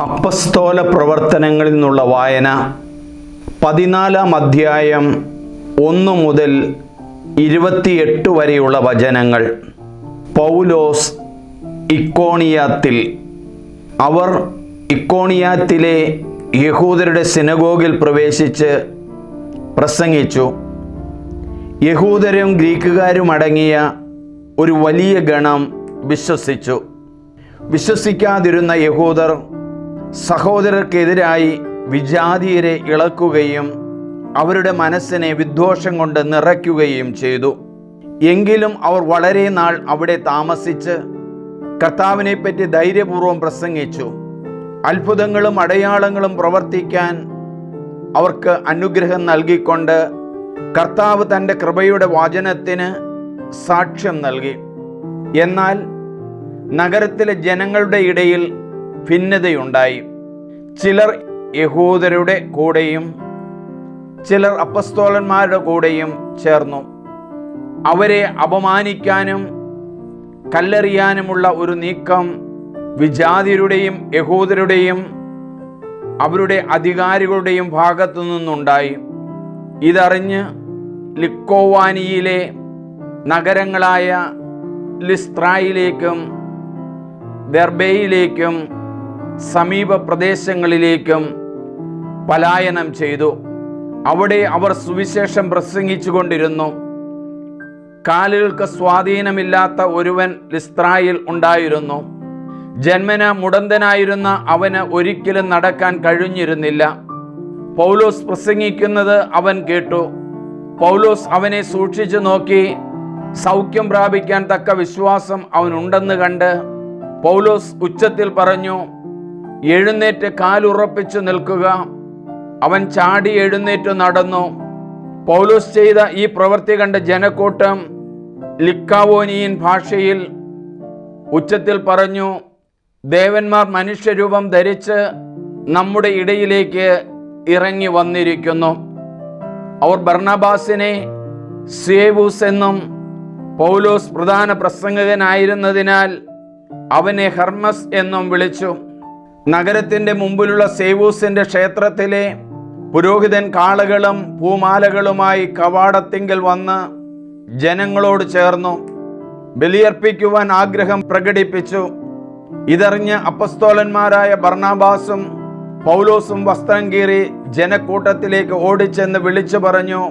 അപ്പസ്തോല പ്രവർത്തനങ്ങളിൽ നിന്നുള്ള വായന 14-ാം അധ്യായം 1 മുതൽ 28 വരെയുള്ള വചനങ്ങൾ. പൗലോസ് ഇക്കോണിയാത്തിൽ. അവർ ഇക്കോണിയാത്തിലെ യഹൂദരുടെ സിനഗോഗിൽ പ്രവേശിച്ച് പ്രസംഗിച്ചു. യഹൂദരും ഗ്രീക്കുകാരും അടങ്ങിയ ഒരു വലിയ ഗണം വിശ്വസിച്ചു. വിശ്വസിക്കാതിരുന്ന യഹൂദർ സഹോദരർക്കെതിരായി വിജാതീയരെ ഇളക്കുകയും അവരുടെ മനസ്സിനെ വിദ്വേഷം കൊണ്ട് നിറയ്ക്കുകയും ചെയ്തു. എങ്കിലും അവർ വളരെ നാൾ അവിടെ താമസിച്ച് കർത്താവിനെപ്പറ്റി ധൈര്യപൂർവ്വം പ്രസംഗിച്ചു. അത്ഭുതങ്ങളും അടയാളങ്ങളും പ്രവർത്തിക്കാൻ അവർക്ക് അനുഗ്രഹം നൽകിക്കൊണ്ട് കർത്താവ് തൻ്റെ കൃപയുടെ വചനത്തിന് സാക്ഷ്യം നൽകി. എന്നാൽ നഗരത്തിലെ ജനങ്ങളുടെ ഇടയിൽ ഭിന്നതയുണ്ടായി. ചിലർ യഹൂദരുടെ കൂടെയും ചിലർ അപ്പസ്തോലന്മാരുടെ കൂടെയും ചേർന്നു. അവരെ അപമാനിക്കാനും കല്ലെറിയാനുമുള്ള ഒരു നീക്കം വിജാതിയരുടെയും യഹൂദരുടെയും അവരുടെ അധികാരികളുടെയും ഭാഗത്തു നിന്നുണ്ടായി. ഇതറിഞ്ഞ് ലിക്കോവാനിയിലെ നഗരങ്ങളായ ലിസ്ത്രായിലേക്കും ദെർബയിലേക്കും സമീപ പ്രദേശങ്ങളിലേക്കും പലായനം ചെയ്തു. അവിടെ അവർ സുവിശേഷം പ്രസംഗിച്ചു കൊണ്ടിരുന്നു. കാലുകൾക്ക് സ്വാധീനമില്ലാത്ത ഒരുവൻ ലിസ്ത്രായിൽ ഉണ്ടായിരുന്നു. ജന്മന മുടന്തനായിരുന്ന അവന് ഒരിക്കലും നടക്കാൻ കഴിഞ്ഞിരുന്നില്ല. പൗലോസ് പ്രസംഗിക്കുന്നത് അവൻ കേട്ടു. പൗലോസ് അവനെ സൂക്ഷിച്ചു നോക്കി. സൗഖ്യം പ്രാപിക്കാൻ തക്ക വിശ്വാസം അവനുണ്ടെന്ന് കണ്ട് പൗലോസ് ഉച്ചത്തിൽ പറഞ്ഞു, എഴുന്നേറ്റ് കാലുറപ്പിച്ചു നിൽക്കുക. അവൻ ചാടി എഴുന്നേറ്റ് നടന്നു. പൗലോസ് ചെയ്ത ഈ പ്രവൃത്തി കണ്ട ജനക്കൂട്ടം ലിക്കാവോനിയൻ ഭാഷയിൽ ഉച്ചത്തിൽ പറഞ്ഞു, ദേവന്മാർ മനുഷ്യരൂപം ധരിച്ച് നമ്മുടെ ഇടയിലേക്ക് ഇറങ്ങി വന്നിരിക്കുന്നു. അവർ ബർണബാസിനെ സേവൂസ് എന്നും പൗലോസ് പ്രധാന പ്രസംഗകനായിരുന്നതിനാൽ അവനെ ഹെർമസ് എന്നും വിളിച്ചു. നഗരത്തിൻ്റെ മുമ്പിലുള്ള സേവൂസിൻ്റെ ക്ഷേത്രത്തിലെ പുരോഹിതൻ കാളകളും പൂമാലകളുമായി കവാടത്തിങ്കൽ വന്ന് ജനങ്ങളോട് ചേർന്നു ബലിയർപ്പിക്കുവാൻ ആഗ്രഹം പ്രകടിപ്പിച്ചു. ഇതറിഞ്ഞ് അപ്പസ്തോലന്മാരായ ബർണബാസും പൗലോസും വസ്ത്രം കീറി ജനക്കൂട്ടത്തിലേക്ക് ഓടിച്ചെന്ന് വിളിച്ചു പറഞ്ഞു,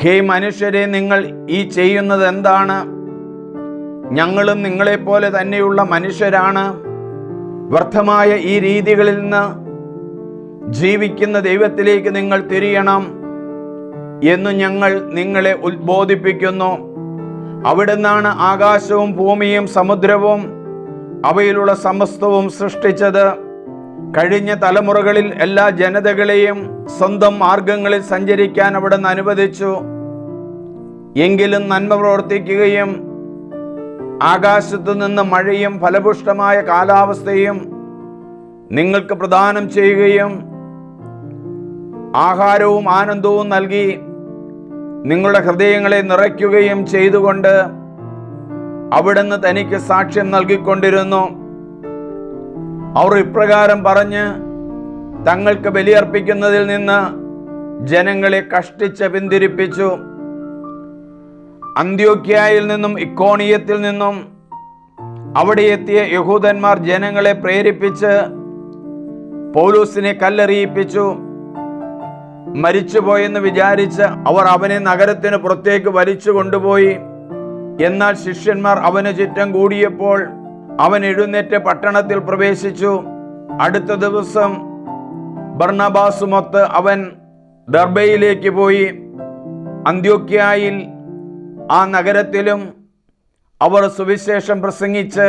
ഹേ മനുഷ്യരെ, നിങ്ങൾ ഈ ചെയ്യുന്നത് എന്താണ്? ഞങ്ങളും നിങ്ങളെപ്പോലെ തന്നെയുള്ള മനുഷ്യരാണ്. വ്യർത്ഥമായ ഈ രീതികളിൽ നിന്ന് ജീവിക്കുന്ന ദൈവത്തിലേക്ക് നിങ്ങൾ തിരിയണം എന്ന് ഞങ്ങൾ നിങ്ങളെ ഉദ്ബോധിപ്പിക്കുന്നു. അവിടുന്നാണ് ആകാശവും ഭൂമിയും സമുദ്രവും അവയിലുള്ള സമസ്തവും സൃഷ്ടിച്ചത്. കഴിഞ്ഞ തലമുറകളിൽ എല്ലാ ജനതകളെയും സ്വന്തം മാർഗങ്ങളിൽ സഞ്ചരിക്കാൻ അവിടുന്ന് അനുവദിച്ചു. എങ്കിലും നന്മ പ്രവർത്തിക്കുകയും ആകാശത്തു നിന്ന് മഴയും ഫലപുഷ്ടമായ കാലാവസ്ഥയും നിങ്ങൾക്ക് പ്രദാനം ചെയ്യുകയും ആഹാരവും ആനന്ദവും നൽകി നിങ്ങളുടെ ഹൃദയങ്ങളെ നിറയ്ക്കുകയും ചെയ്തുകൊണ്ട് അവിടുന്ന് തനിക്ക് സാക്ഷ്യം നൽകിക്കൊണ്ടിരുന്നു. അവർ ഇപ്രകാരം പറഞ്ഞ് തങ്ങൾക്ക് ബലിയർപ്പിക്കുന്നതിൽ നിന്ന് ജനങ്ങളെ കഷ്ടിച്ച് പിന്തിരിപ്പിച്ചു. അന്ത്യോക്യയിൽ നിന്നും ഇക്കോണിയത്തിൽ നിന്നും അവിടെ എത്തിയ യഹൂദന്മാർ ജനങ്ങളെ പ്രേരിപ്പിച്ച് പൗലോസിനെ കല്ലെറിയിപ്പിച്ചു. മരിച്ചുപോയെന്ന് വിചാരിച്ച് അവർ അവനെ നഗരത്തിന് പുറത്തേക്ക് വലിച്ചു കൊണ്ടുപോയി. എന്നാൽ ശിഷ്യന്മാർ അവന് ചുറ്റും കൂടിയപ്പോൾ അവൻ എഴുന്നേറ്റ് പട്ടണത്തിൽ പ്രവേശിച്ചു. അടുത്ത ദിവസം ബർണബാസുമൊത്ത് അവൻ ദർബയിലേക്ക് പോയി. അന്ത്യോക്യയിൽ ആ നഗരത്തിലും അവർ സുവിശേഷം പ്രസംഗിച്ച്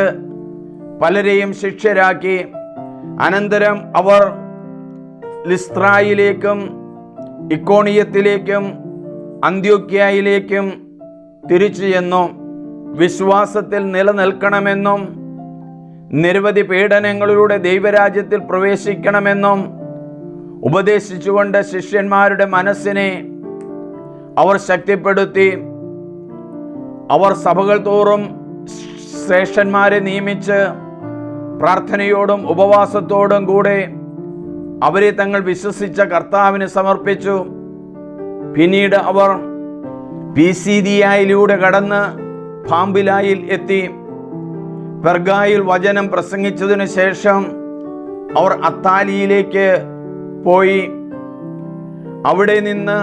പലരെയും ശിഷ്യരാക്കി. അനന്തരം അവർ ലിസ്ത്രായിലേക്കും ഇക്കോണിയത്തിലേക്കും അന്ത്യോക്യയിലേക്കും തിരിച്ചു ചെന്നു. വിശ്വാസത്തിൽ നിലനിൽക്കണമെന്നും നിരവധി പീഡനങ്ങളിലൂടെ ദൈവരാജ്യത്തിൽ പ്രവേശിക്കണമെന്നും ഉപദേശിച്ചുകൊണ്ട് ശിഷ്യന്മാരുടെ മനസ്സിനെ അവർ ശക്തിപ്പെടുത്തി. അവർ സഭകൾ തോറും ശ്രേഷ്ഠന്മാരെ നിയമിച്ച് പ്രാർത്ഥനയോടും ഉപവാസത്തോടും കൂടെ അവരെ തങ്ങൾ വിശ്വസിച്ച കർത്താവിന് സമർപ്പിച്ചു. പിന്നീട് അവർ പിസീദിയയിലൂടെ കടന്ന് പാമ്പിലായിൽ എത്തി. പെർഗായിൽ വചനം പ്രസംഗിച്ചതിനു ശേഷം അവർ അത്താലിയിലേക്ക് പോയി. അവിടെ നിന്ന്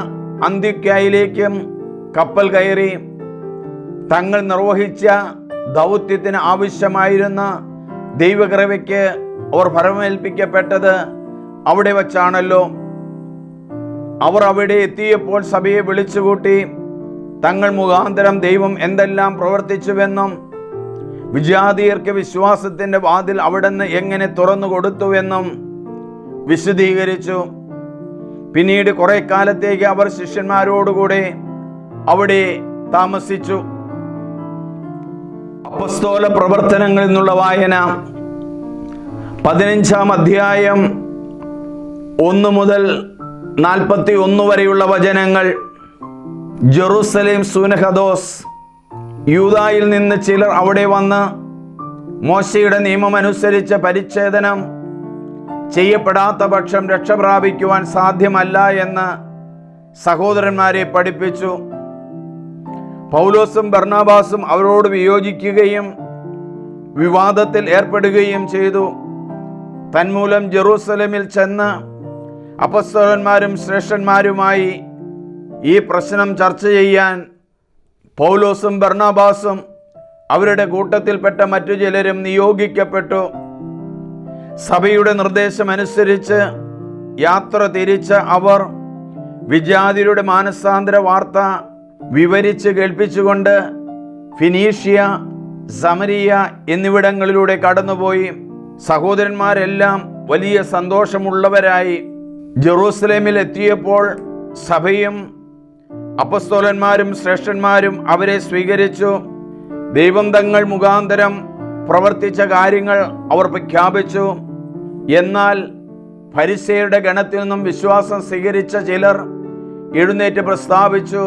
അന്ത്യോക്യയിലേക്കും കപ്പൽ കയറി. തങ്ങൾ നിർവഹിച്ച ദൗത്യത്തിന് ആവശ്യമായിരുന്ന ദൈവകൃപയ്ക്ക് അവർ ഫലമേൽപ്പിക്കപ്പെട്ടത് അവിടെ വച്ചാണല്ലോ. അവർ അവിടെ എത്തിയപ്പോൾ സഭയെ വിളിച്ചുകൂട്ടി തങ്ങൾ മുഖാന്തരം ദൈവം എന്തെല്ലാം പ്രവർത്തിച്ചുവെന്നും വിജാതീയർക്ക് വിശ്വാസത്തിൻ്റെ വാതിൽ അവിടുന്ന് എങ്ങനെ തുറന്നു കൊടുത്തുവെന്നും വിശദീകരിച്ചു. പിന്നീട് കുറെ കാലത്തേക്ക് അവർ ശിഷ്യന്മാരോടുകൂടെ അവിടെ താമസിച്ചു. അപ്പസ്തോല പ്രവർത്തനങ്ങളിൽ നിന്നുള്ള വായന 15-ാം അധ്യായം 1 മുതൽ 41 വരെയുള്ള വചനങ്ങൾ. ജെറൂസലേം സൂനഹദോസ്. യൂദായിൽ നിന്ന് ചിലർ അവിടെ വന്ന് മോശയുടെ നിയമമനുസരിച്ച് പരിച്ഛേദനം ചെയ്യപ്പെടാത്ത പക്ഷം രക്ഷ പ്രാപിക്കുവാൻ സാധ്യമല്ല എന്ന് സഹോദരന്മാരെ പഠിപ്പിച്ചു. പൗലോസും ബർണബാസും അവരോട് വിയോജിക്കുകയും വിവാദത്തിൽ ഏർപ്പെടുകയും ചെയ്തു. തന്മൂലം ജെറൂസലേമിൽ ചെന്ന് അപ്പസ്തോലന്മാരും ശ്രേഷ്ഠന്മാരുമായി ഈ പ്രശ്നം ചർച്ച ചെയ്യാൻ പൗലോസും ബർണബാസും അവരുടെ കൂട്ടത്തിൽപ്പെട്ട മറ്റു ചിലരും നിയോഗിക്കപ്പെട്ടു. സഭയുടെ നിർദ്ദേശമനുസരിച്ച് യാത്ര തിരിച്ച അവർ വിജാതിരുടെ മാനസാന്തര വാർത്ത വിവരിച്ച് കേൾപ്പിച്ചുകൊണ്ട് ഫിനീഷ്യ, സമരിയ എന്നിവിടങ്ങളിലൂടെ കടന്നുപോയി. സഹോദരന്മാരെല്ലാം വലിയ സന്തോഷമുള്ളവരായി. ജെറൂസലേമിൽ എത്തിയപ്പോൾ സഭയും അപ്പസ്തോലന്മാരും ശ്രേഷ്ഠന്മാരും അവരെ സ്വീകരിച്ചു. ദൈവം തങ്ങൾ മുഖാന്തരം പ്രവർത്തിച്ച കാര്യങ്ങൾ അവർ പ്രഖ്യാപിച്ചു. എന്നാൽ ഫരിസേയരുടെ ഗണത്തിൽ നിന്നും വിശ്വാസം സ്വീകരിച്ച ചിലർ എഴുന്നേറ്റ് പ്രസ്താവിച്ചു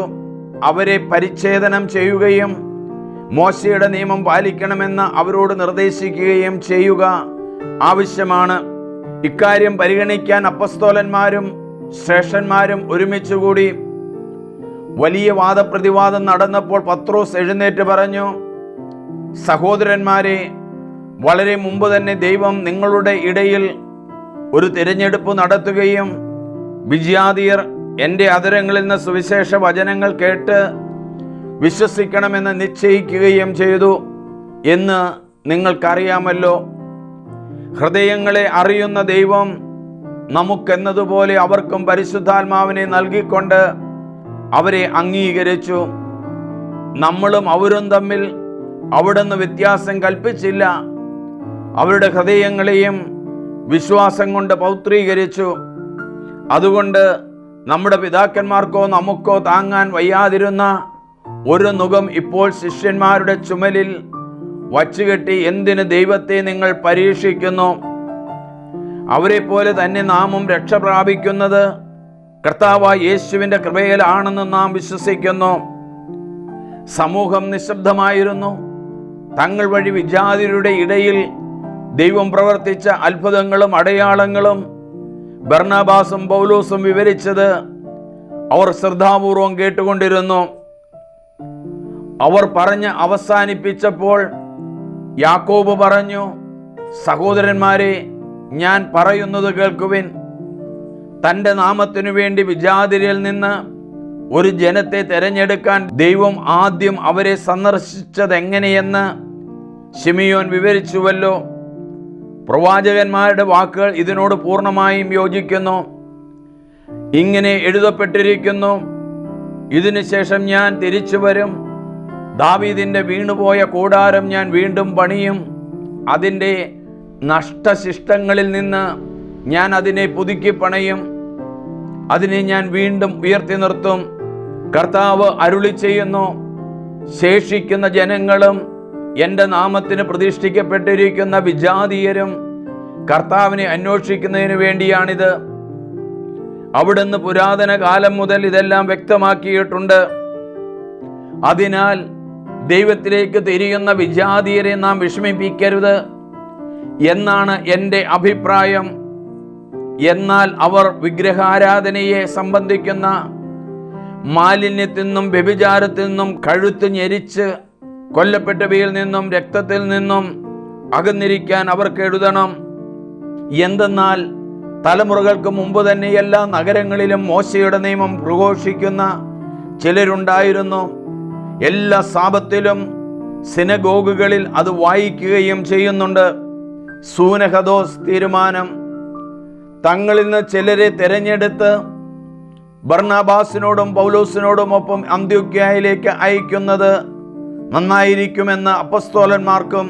അവരെ പരിച്ഛേദനം ചെയ്യുകയും മോശയുടെ നിയമം പാലിക്കണമെന്ന് അവരോട് നിർദ്ദേശിക്കുകയും ചെയ്യുക ആവശ്യമാണ്. ഇക്കാര്യം പരിഗണിക്കാൻ അപ്പസ്തോലന്മാരും ശ്രേഷ്ഠന്മാരും ഒരുമിച്ചുകൂടി. വലിയ വാദപ്രതിവാദം നടന്നപ്പോൾ പത്രോസ് എഴുന്നേറ്റ് പറഞ്ഞു, സഹോദരന്മാരെ, വളരെ മുമ്പ് തന്നെ ദൈവം നിങ്ങളുടെ ഇടയിൽ ഒരു തിരഞ്ഞെടുപ്പ് നടത്തുകയും വിജാതീയർ എൻ്റെ അധരങ്ങളിൽ നിന്ന് സുവിശേഷ വചനങ്ങൾ കേട്ട് വിശ്വസിക്കണമെന്ന് നിശ്ചയിക്കുകയും ചെയ്തു എന്ന് നിങ്ങൾക്കറിയാമല്ലോ. ഹൃദയങ്ങളെ അറിയുന്ന ദൈവം നമുക്കെന്നതുപോലെ അവർക്കും പരിശുദ്ധാത്മാവിനെ നൽകിക്കൊണ്ട് അവരെ അംഗീകരിച്ചു. നമ്മളും അവരും തമ്മിൽ അവിടുന്ന് വ്യത്യാസം കൽപ്പിച്ചില്ല. അവരുടെ ഹൃദയങ്ങളെയും വിശ്വാസം കൊണ്ട് പൗത്രീകരിച്ചു. അതുകൊണ്ട് നമ്മുടെ പിതാക്കന്മാർക്കോ നമുക്കോ താങ്ങാൻ വയ്യാതിരുന്ന ഒരു നുകം ഇപ്പോൾ ശിഷ്യന്മാരുടെ ചുമലിൽ വച്ചുകെട്ടി എന്തിന് ദൈവത്തെ നിങ്ങൾ പരീക്ഷിക്കുന്നു? അവരെ പോലെ തന്നെ നാമും രക്ഷ പ്രാപിക്കുന്നത് കർത്താവായ യേശുവിൻ്റെ കൃപയിലാണെന്ന് നാം വിശ്വസിക്കുന്നു. സമൂഹം നിശബ്ദമായിരുന്നു. തങ്ങൾ വഴി വിജാതിരുടെ ഇടയിൽ ദൈവം പ്രവർത്തിച്ച അത്ഭുതങ്ങളും അടയാളങ്ങളും ബർണബാസും പൗലോസും വിവരിച്ചത് അവർ ശ്രദ്ധാപൂർവം കേട്ടുകൊണ്ടിരുന്നു. അവർ പറഞ്ഞ് അവസാനിപ്പിച്ചപ്പോൾ യാക്കോബ് പറഞ്ഞു, സഹോദരന്മാരെ, ഞാൻ പറയുന്നത് കേൾക്കുവിൻ. തൻ്റെ നാമത്തിനു വേണ്ടി വിജാതിരിൽ നിന്ന് ഒരു ജനത്തെ തെരഞ്ഞെടുക്കാൻ ദൈവം ആദ്യം അവരെ സന്ദർശിച്ചതെങ്ങനെയെന്ന് ശിമിയോൻ വിവരിച്ചുവല്ലോ. പ്രവാചകന്മാരുടെ വാക്കുകൾ ഇതിനോട് പൂർണ്ണമായും യോജിക്കുന്നു. ഇങ്ങനെ എഴുതപ്പെട്ടിരിക്കുന്നു, ഇതിനുശേഷം ഞാൻ തിരിച്ചു വരും, ദാവീദിൻ്റെ വീണുപോയ കൂടാരം ഞാൻ വീണ്ടും പണിയും, അതിൻ്റെ നഷ്ടശിഷ്ടങ്ങളിൽ നിന്ന് ഞാൻ അതിനെ പുതുക്കി പണയും, അതിനെ ഞാൻ വീണ്ടും ഉയർത്തി നിർത്തും. കർത്താവ് അരുളി ചെയ്യുന്നു, ശേഷിക്കുന്ന ജനങ്ങളും എൻ്റെ നാമത്തിന് പ്രതിഷ്ഠിക്കപ്പെട്ടിരിക്കുന്ന വിജാതീയരും കർത്താവിനെ അന്വേഷിക്കുന്നതിന് വേണ്ടിയാണിത്. അവിടുന്ന് പുരാതന കാലം മുതൽ ഇതെല്ലാം വ്യക്തമാക്കിയിട്ടുണ്ട്. അതിനാൽ ദൈവത്തിലേക്ക് തിരിയുന്ന വിജാതീയരെ നാം വിഷമിപ്പിക്കരുത് എന്നാണ് എൻ്റെ അഭിപ്രായം. എന്നാൽ അവർ വിഗ്രഹാരാധനയെ സംബന്ധിക്കുന്ന മാലിന്യത്തിൽ നിന്നും വ്യഭിചാരത്തിൽ നിന്നും കഴുത്ത് ഞെരിച്ച് കൊല്ലപ്പെട്ടവയിൽ നിന്നും രക്തത്തിൽ നിന്നും അകന്നിരിക്കാൻ അവർക്ക് എഴുതണം. എന്തെന്നാൽ തലമുറകൾക്ക് മുമ്പ് തന്നെ എല്ലാ നഗരങ്ങളിലും മോശയുടെ നിയമം പ്രഘോഷിക്കുന്ന ചിലരുണ്ടായിരുന്നു. എല്ലാ സാബത്തിലും സിനഗോഗുകളിൽ അത് വായിക്കുകയും ചെയ്യുന്നുണ്ട്. സൂനഹദോസ് തീരുമാനം: തങ്ങളിൽ നിന്ന് ചിലരെ തിരഞ്ഞെടുത്ത് ബർണബാസിനോടും പൗലോസിനോടുമൊപ്പം അന്ത്യോക്യയിലേക്ക് അയക്കുന്നത് നന്നായിരിക്കുമെന്ന് അപ്പസ്തോലന്മാർക്കും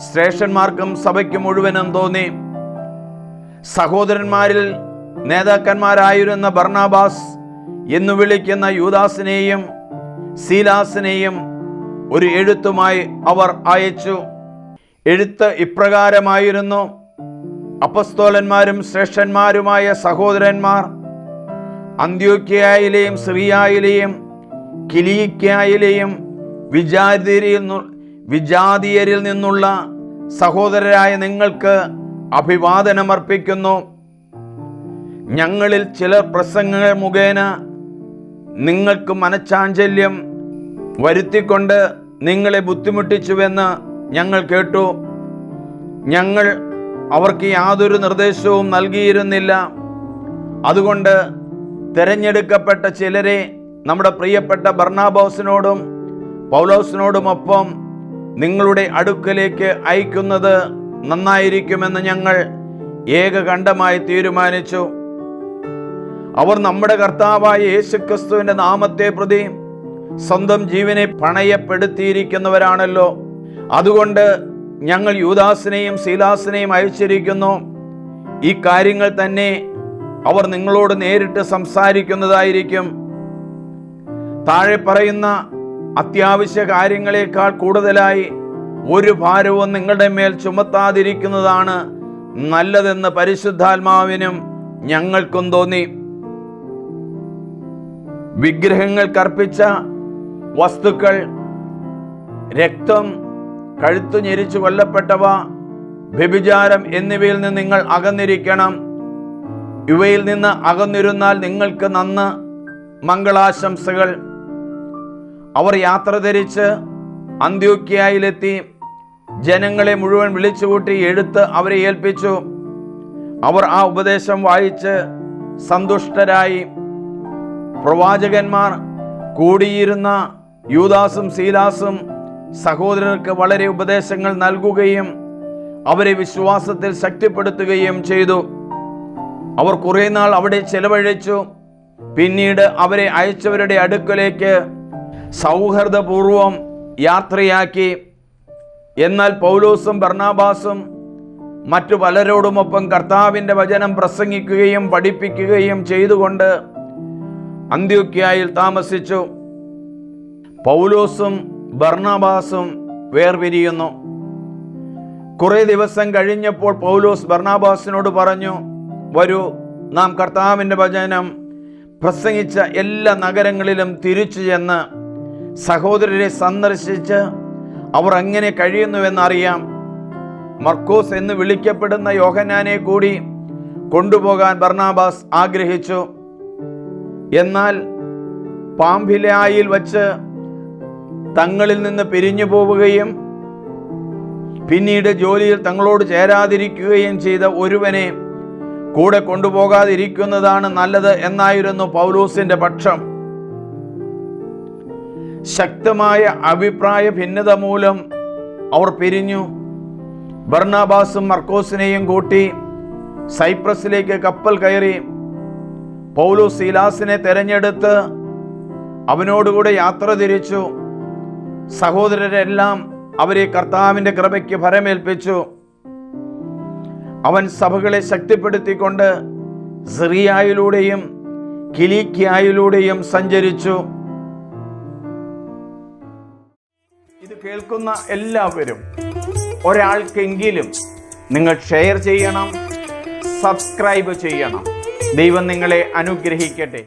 ശ്രേഷ്ഠന്മാർക്കും സഭയ്ക്ക് മുഴുവനും തോന്നി. സഹോദരന്മാരിൽ നേതാക്കന്മാരായിരുന്ന ബർണബാസ് എന്നു വിളിക്കുന്ന യൂദാസിനെയും സീലാസിനെയും ഒരു എഴുത്തുമായി അവർ അയച്ചു. എഴുത്ത് ഇപ്രകാരമായിരുന്നു: അപ്പസ്തോലന്മാരും ശ്രേഷ്ഠന്മാരുമായ സഹോദരന്മാർ, അന്ത്യോക്യയിലെയും സിറിയയിലെയും കിലിക്കിയയിലെയും വിജാതീയരിൽ നിന്നുള്ള സഹോദരരായ നിങ്ങൾക്ക് അഭിവാദനമർപ്പിക്കുന്നു. ഞങ്ങളിൽ ചിലർ പ്രസംഗങ്ങൾ മുഖേന നിങ്ങൾക്ക് മനഃചാഞ്ചല്യം വരുത്തിക്കൊണ്ട് നിങ്ങളെ ബുദ്ധിമുട്ടിച്ചുവെന്ന് ഞങ്ങൾ കേട്ടു. ഞങ്ങൾ അവർക്ക് യാതൊരു നിർദ്ദേശവും നൽകിയിരുന്നില്ല. അതുകൊണ്ട് തിരഞ്ഞെടുക്കപ്പെട്ട ചിലരെ നമ്മുടെ പ്രിയപ്പെട്ട ബർണബാസിനോടും പൗലോസിനോടുമൊപ്പം നിങ്ങളുടെ അടുക്കലേക്ക് അയക്കുന്നത് നന്നായിരിക്കുമെന്ന് ഞങ്ങൾ ഏകകണ്ഠമായി തീരുമാനിച്ചു. അവർ നമ്മുടെ കർത്താവായ യേശുക്രിസ്തുവിന്റെ നാമത്തെ പ്രതി സ്വന്തം ജീവനെ പണയപ്പെടുത്തിയിരിക്കുന്നവരാണല്ലോ. അതുകൊണ്ട് ഞങ്ങൾ യൂദാസിനെയും സീലാസിനെയും അയച്ചിരിക്കുന്നു. ഈ കാര്യങ്ങൾ തന്നെ അവർ നിങ്ങളോട് നേരിട്ട് സംസാരിക്കുന്നതായിരിക്കും. താഴെ പറയുന്ന അത്യാവശ്യ കാര്യങ്ങളെക്കാൾ കൂടുതലായി ഒരു ഭാരവും നിങ്ങളുടെ മേൽ ചുമത്താതിരിക്കുന്നതാണ് നല്ലതെന്ന് പരിശുദ്ധാത്മാവിനും ഞങ്ങൾക്കും തോന്നി. വിഗ്രഹങ്ങൾക്കർപ്പിച്ച വസ്തുക്കൾ, രക്തം, കഴുത്തു ഞെരിച്ചു കൊല്ലപ്പെട്ടവ, വ്യഭിചാരം എന്നിവയിൽ നിന്ന് നിങ്ങൾ അകന്നിരിക്കണം. ഇവയിൽ നിന്ന് അകന്നിരുന്നാൽ നിങ്ങൾക്ക് നന്ന് മംഗളാശംസകൾ. അവർ യാത്ര തിരിച്ച് അന്ത്യോക്യയിലെത്തി ജനങ്ങളെ മുഴുവൻ വിളിച്ചുകൂട്ടി എഴുത്ത് അവരെ ഏൽപ്പിച്ചു. അവർ ആ ഉപദേശം വായിച്ച് സന്തുഷ്ടരായി. പ്രവാചകന്മാർ കൂടിയിരുന്ന യൂദാസും സീലാസും സഹോദരർക്ക് വളരെ ഉപദേശങ്ങൾ നൽകുകയും അവരെ വിശ്വാസത്തിൽ ശക്തിപ്പെടുത്തുകയും ചെയ്തു. അവർ കുറേ നാൾ അവിടെ ചെലവഴിച്ചു. പിന്നീട് അവരെ അയച്ചവരുടെ അടുക്കലേക്ക് സൗഹൃദപൂർവം യാത്രയാക്കി. എന്നാൽ പൗലോസും ബർണബാസും മറ്റു പലരോടുമൊപ്പം കർത്താവിൻ്റെ വചനം പ്രസംഗിക്കുകയും പഠിപ്പിക്കുകയും ചെയ്തുകൊണ്ട് അന്ത്യോക്യയിൽ താമസിച്ചു. പൗലോസും ബർണബാസും വേർപിരിയുന്നു. കുറേ ദിവസം കഴിഞ്ഞപ്പോൾ പൗലോസ് ബർണബാസിനോട് പറഞ്ഞു, വരൂ, നാം കർത്താവിൻ്റെ വചനം പ്രസംഗിച്ച എല്ലാ നഗരങ്ങളിലും തിരിച്ചു ചെന്ന് സഹോദരരെ സന്ദർശിച്ച് അവർ എങ്ങനെ കഴിയുന്നുവെന്നറിയാം. മർക്കോസ് എന്ന് വിളിക്കപ്പെടുന്ന യോഹന്നാനെ കൂടി കൊണ്ടുപോകാൻ ബർണബാസ് ആഗ്രഹിച്ചു. എന്നാൽ പാംഫിലിയായിൽ വച്ച് തങ്ങളിൽ നിന്ന് പിരിഞ്ഞു പോവുകയും പിന്നീട് ജോലിയിൽ തങ്ങളോട് ചേരാതിരിക്കുകയും ചെയ്ത ഒരുവനെ കൂടെ കൊണ്ടുപോകാതിരിക്കുന്നതാണ് നല്ലത് എന്നായിരുന്നു പൗലോസിന്റെ പക്ഷം. ശക്തമായ അഭിപ്രായ ഭിന്നത മൂലം അവർ പിരിഞ്ഞു. ബർണബാസും മർക്കോസിനെയും കൂട്ടി സൈപ്രസിലേക്ക് കപ്പൽ കയറി. പൗലോസ് സീലാസിനെ തെരഞ്ഞെടുത്ത് അവനോടുകൂടെ യാത്ര തിരിച്ചു. സഹോദരരെല്ലാം അവരെ കർത്താവിൻ്റെ കൃപയ്ക്ക് ഫലമേൽപ്പിച്ചു. അവൻ സഭകളെ ശക്തിപ്പെടുത്തിക്കൊണ്ട് സിറിയയിലൂടെയും കിലിക്കിയയിലൂടെയും സഞ്ചരിച്ചു. ഇത് കേൾക്കുന്ന എല്ലാവരും ഒരാൾക്കെങ്കിലും നിങ്ങൾ ഷെയർ ചെയ്യണം, സബ്സ്ക്രൈബ് ചെയ്യണം. ദൈവം നിങ്ങളെ അനുഗ്രഹിക്കട്ടെ.